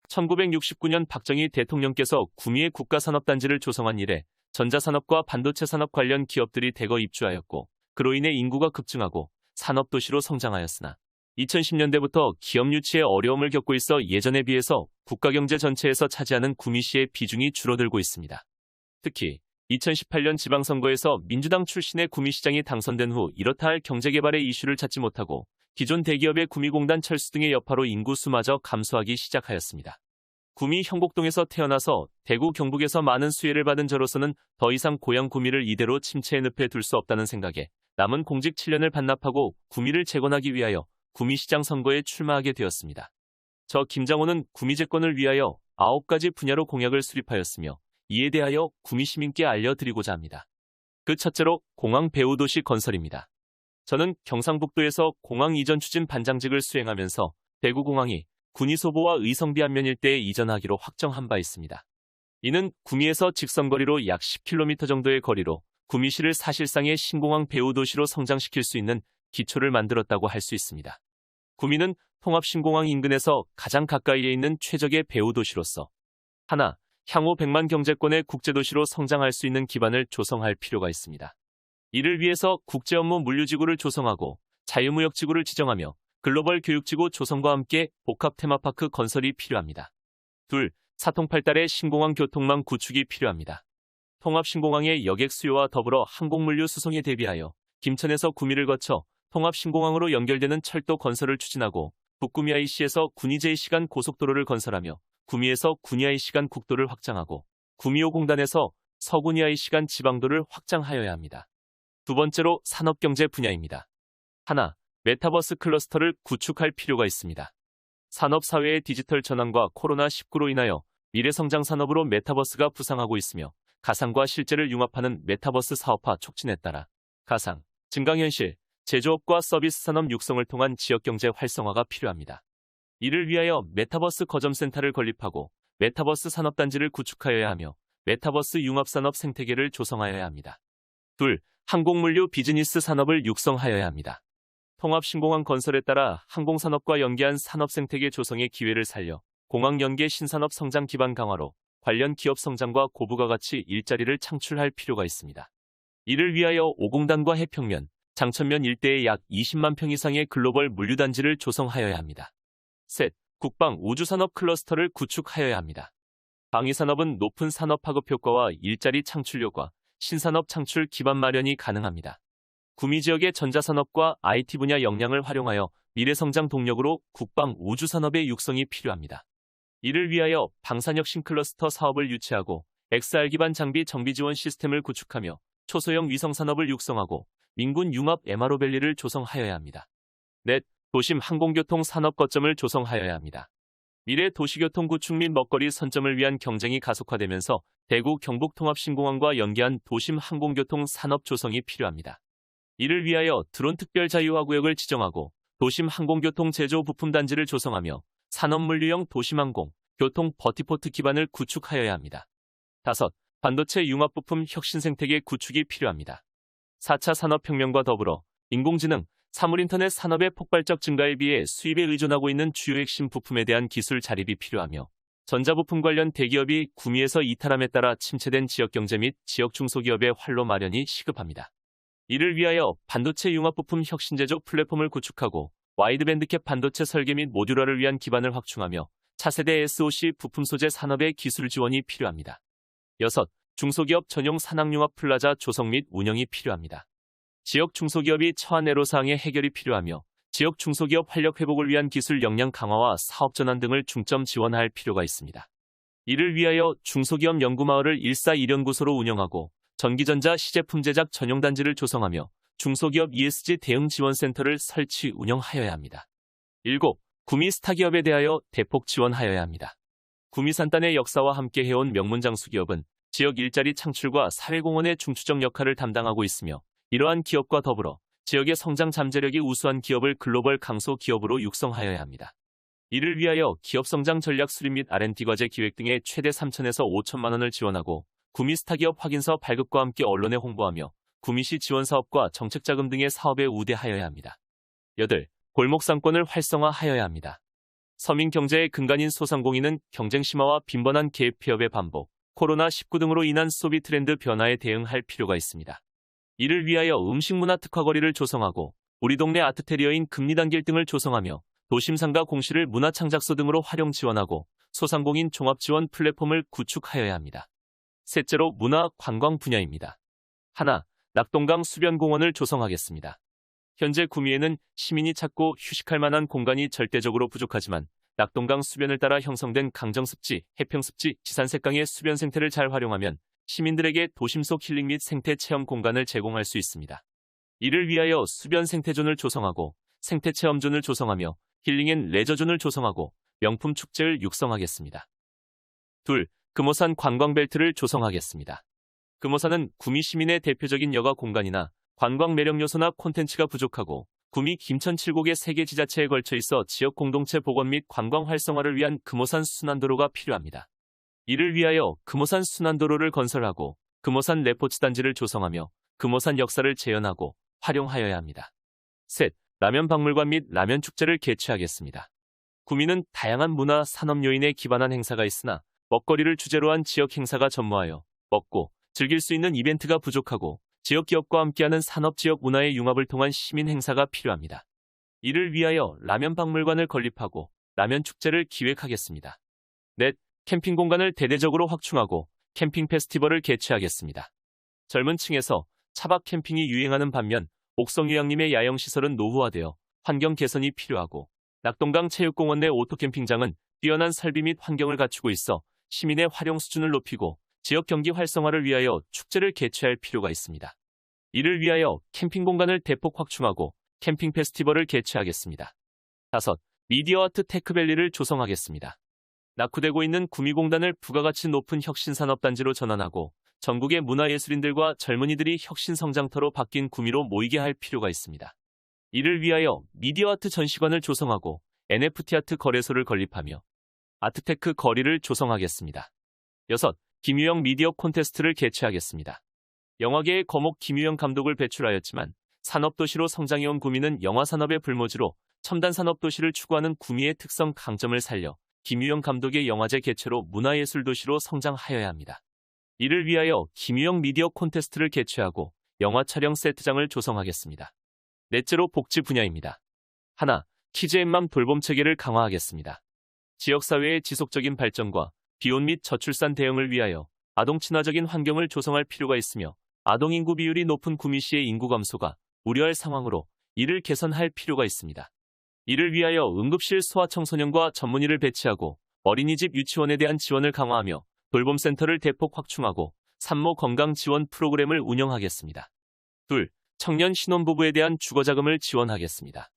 1969년 박정희 대통령께서 구미에 국가산업단지를 조성한 이래 전자산업과 반도체 산업 관련 기업들이 대거 입주하였고 그로 인해 인구가 급증하고 산업도시로 성장하였으나 2010년대부터 기업 유치에 어려움을 겪고 있어 예전에 비해서 국가경제 전체에서 차지하는 구미시의 비중이 줄어들고 있습니다. 특히 2018년 지방선거에서 민주당 출신의 구미시장이 당선된 후 이렇다 할 경제개발의 이슈를 찾지 못하고 기존 대기업의 구미공단 철수 등의 여파로 인구수마저 감소하기 시작하였습니다. 구미 형곡동에서 태어나서 대구 경북에서 많은 수혜를 받은 저로서는 더 이상 고향 구미를 이대로 침체의 늪에 둘 수 없다는 생각에 남은 공직 7년을 반납하고 구미를 재건하기 위하여 구미시장 선거에 출마하게 되었습니다. 저 김장호는 구미재건을 위하여 9가지 분야로 공약을 수립하였으며 이에 대하여 구미시민께 알려드리고자 합니다. 그 첫째로 공항 배후도시 건설입니다. 저는 경상북도에서 공항 이전 추진 반장직을 수행하면서 대구공항이 군위소보와 의성비 안면 일대에 이전하기로 확정한 바 있습니다. 이는 구미에서 직선거리로 약 10km 정도의 거리로 구미시를 사실상의 신공항 배후도시로 성장시킬 수 있는 기초를 만들었다고 할 수 있습니다. 구미는 통합신공항 인근에서 가장 가까이에 있는 최적의 배후도시로서 하나, 향후 100만 경제권의 국제도시로 성장할 수 있는 기반을 조성할 필요가 있습니다. 이를 위해서 국제업무 물류지구를 조성하고 자유무역지구를 지정하며 글로벌 교육지구 조성과 함께 복합 테마파크 건설이 필요합니다. 둘, 사통팔달의 신공항 교통망 구축이 필요합니다. 통합신공항의 여객 수요와 더불어 항공물류 수송에 대비하여 김천에서 구미를 거쳐 통합신공항으로 연결되는 철도 건설을 추진하고 북구미 IC에서 군위 제2시간 고속도로를 건설하며 구미에서 군위 IC간 국도를 확장하고 구미호 공단에서 서군위 IC간 지방도를 확장하여야 합니다. 두 번째로 산업경제 분야입니다. 하나, 메타버스 클러스터를 구축할 필요가 있습니다. 산업사회의 디지털 전환과 코로나19로 인하여 미래성장 산업으로 메타버스가 부상하고 있으며 가상과 실제를 융합하는 메타버스 사업화 촉진에 따라 가상, 증강현실, 제조업과 서비스 산업 육성을 통한 지역경제 활성화가 필요합니다. 이를 위하여 메타버스 거점센터를 건립하고 메타버스 산업단지를 구축하여야 하며 메타버스 융합산업 생태계를 조성하여야 합니다. 둘, 항공물류 비즈니스 산업을 육성하여야 합니다. 통합신공항 건설에 따라 항공산업과 연계한 산업생태계 조성의 기회를 살려 공항 연계 신산업 성장 기반 강화로 관련 기업 성장과 고부가 가치 일자리를 창출할 필요가 있습니다. 이를 위하여 오공단과 해평면, 장천면 일대에 약 20만 평 이상의 글로벌 물류단지를 조성하여야 합니다. 셋, 국방 우주산업 클러스터를 구축하여야 합니다. 방위산업은 높은 산업 파급 효과와 일자리 창출력과 신산업 창출 기반 마련이 가능합니다. 구미 지역의 전자산업과 IT 분야 역량을 활용하여 미래성장 동력으로 국방 우주산업의 육성이 필요합니다. 이를 위하여 방산혁신 클러스터 사업을 유치하고 XR 기반 장비 정비 지원 시스템을 구축하며 초소형 위성산업을 육성하고 민군 융합 MRO밸리를 조성하여야 합니다. 넷, 도심 항공교통 산업 거점을 조성하여야 합니다. 미래 도시교통 구축 및 먹거리 선점을 위한 경쟁이 가속화되면서 대구 경북 통합신공항과 연계한 도심 항공교통 산업 조성이 필요합니다. 이를 위하여 드론 특별 자유화구역을 지정하고 도심 항공교통 제조 부품 단지를 조성하며 산업물류형 도심항공, 교통 버티포트 기반을 구축하여야 합니다. 다섯, 반도체 융합부품 혁신생태계 구축이 필요합니다. 4차 산업혁명과 더불어 인공지능, 사물인터넷 산업의 폭발적 증가에 비해 수입에 의존하고 있는 주요 핵심 부품에 대한 기술 자립이 필요하며 전자부품 관련 대기업이 구미에서 이탈함에 따라 침체된 지역경제 및 지역 중소기업의 활로 마련이 시급합니다. 이를 위하여 반도체 융합부품 혁신제조 플랫폼을 구축하고 와이드밴드캡 반도체 설계 및 모듈화를 위한 기반을 확충하며 차세대 SoC 부품 소재 산업의 기술 지원이 필요합니다. 여섯, 중소기업 전용 산학융합 플라자 조성 및 운영이 필요합니다. 지역 중소기업이 처한 애로사항의 해결이 필요하며 지역 중소기업 활력 회복을 위한 기술 역량 강화와 사업 전환 등을 중점 지원할 필요가 있습니다. 이를 위하여 중소기업 연구마을을 141연구소로 운영하고 전기전자 시제품 제작 전용단지를 조성하며 중소기업 ESG 대응 지원센터를 설치 운영하여야 합니다. 7. 구미 스타기업에 대하여 대폭 지원하여야 합니다. 구미 산단의 역사와 함께 해온 명문장수기업은 지역 일자리 창출과 사회공헌의 중추적 역할을 담당하고 있으며 이러한 기업과 더불어 지역의 성장 잠재력이 우수한 기업을 글로벌 강소 기업으로 육성하여야 합니다. 이를 위하여 기업 성장 전략 수립 및 R&D 과제 기획 등에 최대 3천에서 5천만 원을 지원하고 구미 스타기업 확인서 발급과 함께 언론에 홍보하며 구미시 지원사업과 정책자금 등의 사업에 우대하여야 합니다. 8. 골목상권을 활성화하여야 합니다. 서민 경제의 근간인 소상공인은 경쟁 심화와 빈번한 개입 폐업의 반복, 코로나19 등으로 인한 소비 트렌드 변화에 대응할 필요가 있습니다. 이를 위하여 음식문화 특화거리를 조성하고 우리 동네 아트테리어인 금리단길 등을 조성하며 도심 상가 공시를 문화창작소 등으로 활용 지원하고 소상공인 종합지원 플랫폼을 구축하여야 합니다. 셋째로 문화 관광 분야입니다. 하나, 낙동강 수변공원을 조성하겠습니다. 현재 구미에는 시민이 찾고 휴식할 만한 공간이 절대적으로 부족하지만 낙동강 수변을 따라 형성된 강정습지, 해평습지, 지산색강의 수변 생태를 잘 활용하면 시민들에게 도심 속 힐링 및 생태 체험 공간을 제공할 수 있습니다. 이를 위하여 수변 생태존을 조성하고 생태 체험존을 조성하며 힐링 앤 레저존을 조성하고 명품 축제를 육성하겠습니다. 둘, 금오산 관광벨트를 조성하겠습니다. 금오산은 구미 시민의 대표적인 여가 공간이나 관광 매력 요소나 콘텐츠가 부족하고 구미 김천 7곡의 3개 지자체에 걸쳐 있어 지역 공동체 복원 및 관광 활성화를 위한 금오산 순환도로가 필요합니다. 이를 위하여 금오산 순환도로를 건설하고 금오산 레포츠 단지를 조성하며 금오산 역사를 재현하고 활용하여야 합니다. 셋, 라면박물관 및 라면축제를 개최하겠습니다. 구미는 다양한 문화, 산업 요인에 기반한 행사가 있으나 먹거리를 주제로 한 지역 행사가 전무하여 먹고 즐길 수 있는 이벤트가 부족하고 지역 기업과 함께하는 산업 지역 문화의 융합을 통한 시민 행사가 필요합니다. 이를 위하여 라면박물관을 건립하고 라면축제를 기획하겠습니다. 넷, 캠핑 공간을 대대적으로 확충하고 캠핑 페스티벌을 개최하겠습니다. 젊은 층에서 차박 캠핑이 유행하는 반면 옥성유양림의 야영시설은 노후화되어 환경 개선이 필요하고 낙동강 체육공원 내 오토캠핑장은 뛰어난 설비 및 환경을 갖추고 있어 시민의 활용 수준을 높이고 지역 경기 활성화를 위하여 축제를 개최할 필요가 있습니다. 이를 위하여 캠핑 공간을 대폭 확충하고 캠핑 페스티벌을 개최하겠습니다. 다섯, 미디어 아트 테크밸리를 조성하겠습니다. 낙후되고 있는 구미공단을 부가가치 높은 혁신산업단지로 전환하고 전국의 문화예술인들과 젊은이들이 혁신성장터로 바뀐 구미로 모이게 할 필요가 있습니다. 이를 위하여 미디어 아트 전시관을 조성하고 NFT 아트 거래소를 건립하며 아트테크 거리를 조성하겠습니다. 여섯, 김유영 미디어 콘테스트를 개최하겠습니다. 영화계의 거목 김유영 감독을 배출하였지만 산업도시로 성장해온 구미는 영화산업의 불모지로 첨단산업도시를 추구하는 구미의 특성 강점을 살려 김유영 감독의 영화제 개최로 문화예술도시로 성장하여야 합니다. 이를 위하여 김유영 미디어 콘테스트를 개최하고 영화 촬영 세트장을 조성하겠습니다. 넷째로 복지 분야입니다. 하나, 키즈앤맘 돌봄체계를 강화하겠습니다. 지역사회의 지속적인 발전과 비혼 및 저출산 대응을 위하여 아동 친화적인 환경을 조성할 필요가 있으며 아동 인구 비율이 높은 구미시의 인구 감소가 우려할 상황으로 이를 개선할 필요가 있습니다. 이를 위하여 응급실 소아청소년과 전문의를 배치하고 어린이집 유치원에 대한 지원을 강화하며 돌봄센터를 대폭 확충하고 산모 건강 지원 프로그램을 운영하겠습니다. 둘, 청년 신혼부부에 대한 주거자금을 지원하겠습니다.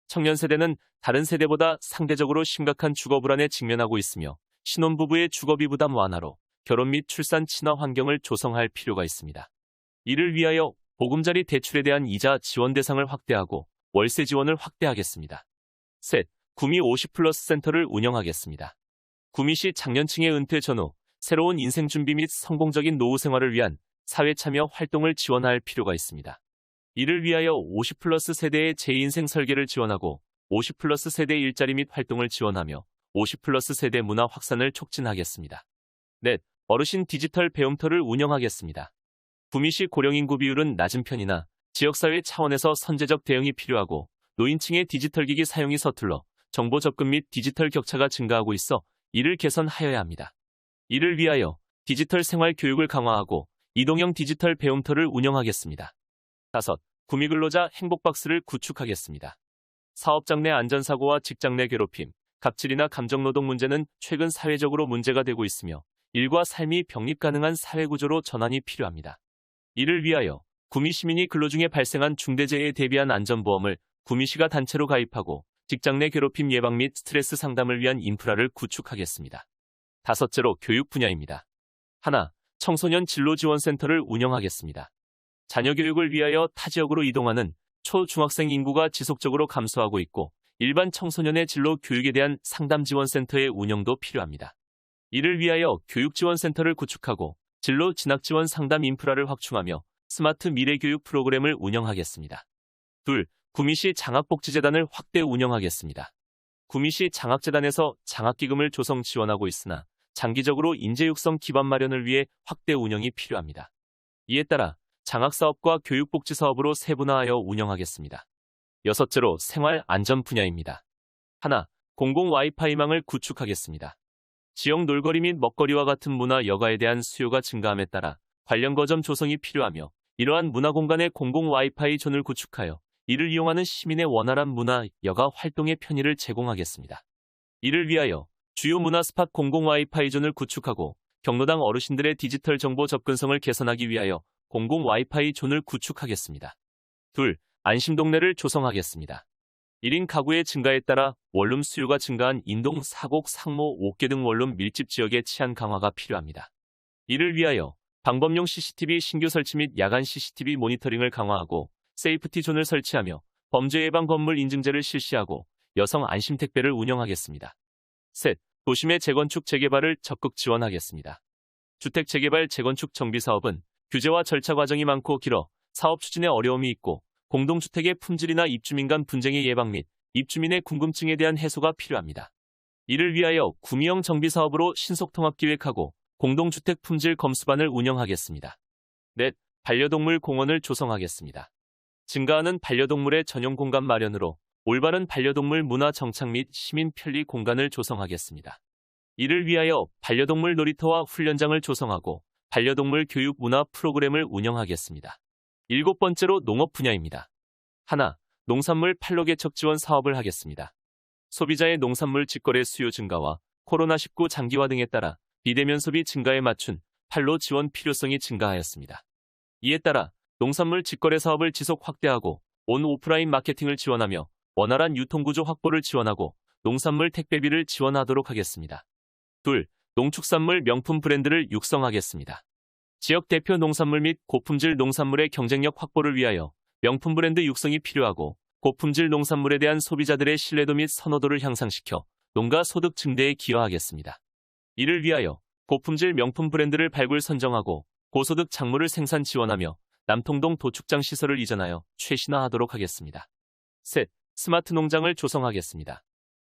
청년 세대는 다른 세대보다 상대적으로 심각한 주거 불안에 직면하고 있으며 신혼부부의 주거비 부담 완화로 결혼 및 출산 친화 환경을 조성할 필요가 있습니다. 이를 위하여 보금자리 대출에 대한 이자 지원 대상을 확대하고 월세 지원을 확대하겠습니다. 셋, 구미 50플러스 센터를 운영하겠습니다. 구미시 장년층의 은퇴 전후 새로운 인생 준비 및 성공적인 노후 생활을 위한 사회 참여 활동을 지원할 필요가 있습니다. 이를 위하여 50플러스 세대의 재인생 설계를 지원하고 50플러스 세대 일자리 및 활동을 지원하며 50플러스 세대 문화 확산을 촉진하겠습니다. 넷, 어르신 디지털 배움터를 운영하겠습니다. 구미시 고령인구 비율은 낮은 편이나 지역사회 차원에서 선제적 대응이 필요하고 노인층의 디지털 기기 사용이 서툴러 정보 접근 및 디지털 격차가 증가하고 있어 이를 개선하여야 합니다. 이를 위하여 디지털 생활 교육을 강화하고 이동형 디지털 배움터를 운영하겠습니다. 다섯, 구미근로자 행복박스를 구축하겠습니다. 사업장 내 안전사고와 직장 내 괴롭힘, 갑질이나 감정노동 문제는 최근 사회적으로 문제가 되고 있으며 일과 삶이 병립 가능한 사회구조로 전환이 필요합니다. 이를 위하여 구미 시민이 근로 중에 발생한 중대재해에 대비한 안전보험을 구미시가 단체로 가입하고 직장 내 괴롭힘 예방 및 스트레스 상담을 위한 인프라를 구축하겠습니다. 다섯째로 교육 분야입니다. 하나, 청소년 진로지원센터를 운영하겠습니다. 자녀 교육을 위하여 타 지역으로 이동하는 초중학생 인구가 지속적으로 감소하고 있고 일반 청소년의 진로 교육에 대한 상담지원센터의 운영도 필요합니다. 이를 위하여 교육지원센터를 구축하고 진로 진학지원 상담 인프라를 확충하며 스마트 미래교육 프로그램을 운영하겠습니다. 둘, 구미시 장학복지재단을 확대 운영하겠습니다. 구미시 장학재단에서 장학기금을 조성 지원하고 있으나 장기적으로 인재 육성 기반 마련을 위해 확대 운영이 필요합니다. 이에 따라 장학사업과 교육복지사업으로 세분화하여 운영하겠습니다. 여섯째로 생활 안전 분야입니다. 하나, 공공 와이파이망을 구축하겠습니다. 지역 놀거리 및 먹거리와 같은 문화 여가에 대한 수요가 증가함에 따라 관련 거점 조성이 필요하며 이러한 문화공간의 공공 와이파이 존을 구축하여 이를 이용하는 시민의 원활한 문화 여가 활동의 편의를 제공하겠습니다. 이를 위하여 주요 문화 스팟 공공 와이파이 존을 구축하고 경로당 어르신들의 디지털 정보 접근성을 개선하기 위하여 공공 와이파이 존을 구축하겠습니다. 둘, 안심동네를 조성하겠습니다. 1인 가구의 증가에 따라 원룸 수요가 증가한 인동, 사곡, 상모, 옥계 등 원룸 밀집 지역의 치안 강화가 필요합니다. 이를 위하여 방범용 CCTV 신규 설치 및 야간 CCTV 모니터링을 강화하고 세이프티 존을 설치하며 범죄 예방 건물 인증제를 실시하고 여성 안심 택배를 운영하겠습니다. 셋, 도심의 재건축 재개발을 적극 지원하겠습니다. 주택 재개발 재건축 정비 사업은 규제와 절차 과정이 많고 길어 사업 추진에 어려움이 있고 공동주택의 품질이나 입주민 간 분쟁의 예방 및 입주민의 궁금증에 대한 해소가 필요합니다. 이를 위하여 구미형 정비 사업으로 신속 통합 기획하고 공동주택 품질 검수반을 운영하겠습니다. 넷, 반려동물 공원을 조성하겠습니다. 증가하는 반려동물의 전용 공간 마련으로 올바른 반려동물 문화 정착 및 시민 편리 공간을 조성하겠습니다. 이를 위하여 반려동물 놀이터와 훈련장을 조성하고 반려동물 교육 문화 프로그램을 운영하겠습니다. 일곱 번째로 농업 분야입니다. 하나, 농산물 판로 개척 지원 사업을 하겠습니다. 소비자의 농산물 직거래 수요 증가와 코로나19 장기화 등에 따라 비대면 소비 증가에 맞춘 판로 지원 필요성이 증가하였습니다. 이에 따라 농산물 직거래 사업을 지속 확대하고 온 오프라인 마케팅을 지원하며 원활한 유통구조 확보를 지원하고 농산물 택배비를 지원하도록 하겠습니다. 둘, 농축산물 명품 브랜드를 육성하겠습니다. 지역 대표 농산물 및 고품질 농산물의 경쟁력 확보를 위하여 명품 브랜드 육성이 필요하고 고품질 농산물에 대한 소비자들의 신뢰도 및 선호도를 향상시켜 농가 소득 증대에 기여하겠습니다. 이를 위하여 고품질 명품 브랜드를 발굴 선정하고 고소득 작물을 생산 지원하며 남통동 도축장 시설을 이전하여 최신화하도록 하겠습니다. 셋, 스마트 농장을 조성하겠습니다.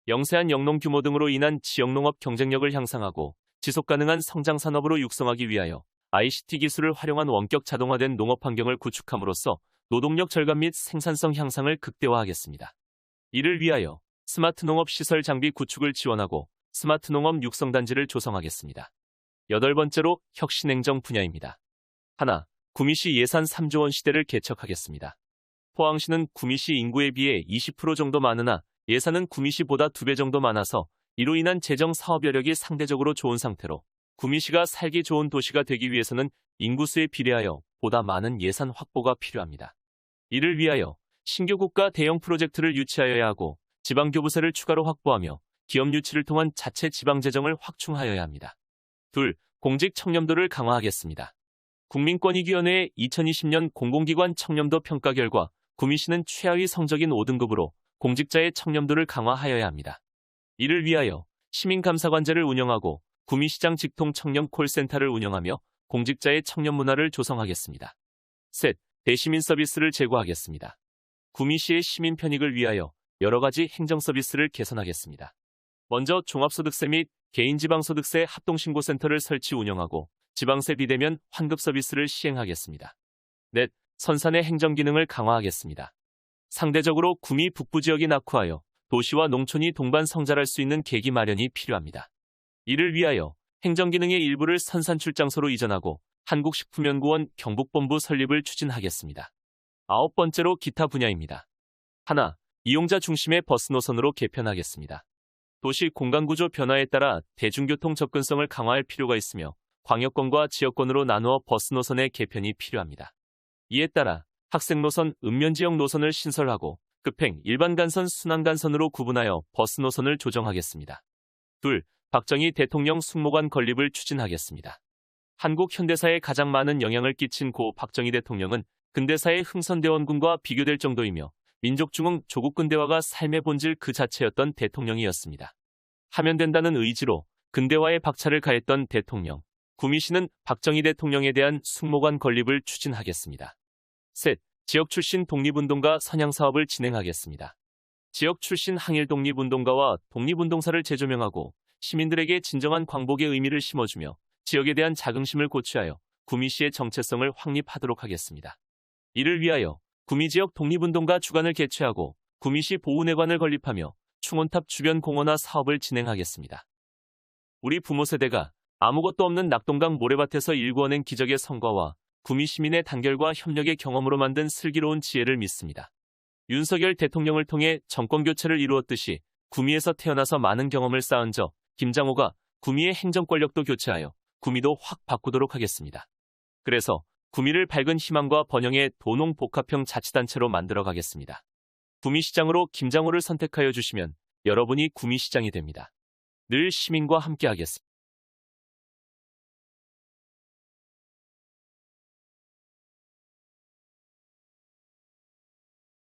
영세한 영농 규모 등으로 인한 지역농업 경쟁력을 향상하고 지속가능한 성장 산업으로 육성하기 위하여 ICT 기술을 활용한 원격 자동화된 농업 환경을 구축함으로써 노동력 절감 및 생산성 향상을 극대화하겠습니다. 이를 위하여 스마트 농업 시설 장비 구축을 지원하고 스마트 농업 육성단지를 조성하겠습니다. 여덟 번째로 혁신행정 분야입니다. 하나, 구미시 예산 3조 원 시대를 개척하겠습니다. 포항시는 구미시 인구에 비해 20% 정도 많으나 예산은 구미시보다 2배 정도 많아서 이로 인한 재정 사업 여력이 상대적으로 좋은 상태로 구미시가 살기 좋은 도시가 되기 위해서는 인구수에 비례하여 보다 많은 예산 확보가 필요합니다. 이를 위하여 신규 국가 대형 프로젝트를 유치하여야 하고 지방교부세를 추가로 확보하며 기업 유치를 통한 자체 지방재정을 확충하여야 합니다. 둘, 공직 청렴도를 강화하겠습니다. 국민권익위원회의 2020년 공공기관 청렴도 평가 결과 구미시는 최하위 성적인 5등급으로 공직자의 청렴도를 강화하여야 합니다. 이를 위하여 시민감사관제를 운영하고 구미시장 직통 청렴 콜센터를 운영하며 공직자의 청렴 문화를 조성하겠습니다. 셋, 대시민 서비스를 제고하겠습니다. 구미시의 시민 편익을 위하여 여러 가지 행정 서비스를 개선하겠습니다. 먼저 종합소득세 및 개인지방소득세 합동신고센터를 설치 운영하고 지방세 비대면 환급 서비스를 시행하겠습니다. 넷, 선산의 행정기능을 강화하겠습니다. 상대적으로 구미 북부 지역이 낙후하여 도시와 농촌이 동반 성장할 수 있는 계기 마련이 필요합니다. 이를 위하여 행정기능의 일부를 선산 출장소로 이전하고 한국식품연구원 경북본부 설립을 추진하겠습니다. 아홉 번째로 기타 분야입니다. 하나, 이용자 중심의 버스 노선으로 개편하겠습니다. 도시 공간구조 변화에 따라 대중교통 접근성을 강화할 필요가 있으며 광역권과 지역권으로 나누어 버스 노선의 개편이 필요합니다. 이에 따라 학생노선, 읍면지역 노선을 신설하고 급행, 일반간선, 순환간선으로 구분하여 버스 노선을 조정하겠습니다. 둘, 박정희 대통령 숙모관 건립을 추진하겠습니다. 한국 현대사에 가장 많은 영향을 끼친 고 박정희 대통령은 근대사의 흥선대원군과 비교될 정도이며 민족중흥 조국 근대화가 삶의 본질 그 자체였던 대통령이었습니다. 하면 된다는 의지로 근대화에 박차를 가했던 대통령, 구미시는 박정희 대통령에 대한 숙모관 건립을 추진하겠습니다. 셋, 지역 출신 독립운동가 선양사업을 진행하겠습니다. 지역 출신 항일 독립운동가와 독립운동사를 재조명하고 시민들에게 진정한 광복의 의미를 심어주며 지역에 대한 자긍심을 고취하여 구미시의 정체성을 확립하도록 하겠습니다. 이를 위하여 구미지역 독립운동가 주간을 개최하고 구미시 보훈회관을 건립하며 충원탑 주변 공원화 사업을 진행하겠습니다. 우리 부모 세대가 아무것도 없는 낙동강 모래밭에서 일구어낸 기적의 성과와 구미 시민의 단결과 협력의 경험으로 만든 슬기로운 지혜를 믿습니다. 윤석열 대통령을 통해 정권교체를 이루었듯이 구미에서 태어나서 많은 경험을 쌓은 저 김장호가 구미의 행정권력도 교체하여 구미도 확 바꾸도록 하겠습니다. 그래서 구미를 밝은 희망과 번영의 도농복합형 자치단체로 만들어 가겠습니다. 구미시장으로 김장호를 선택하여 주시면 여러분이 구미시장이 됩니다. 늘 시민과 함께하겠습니다.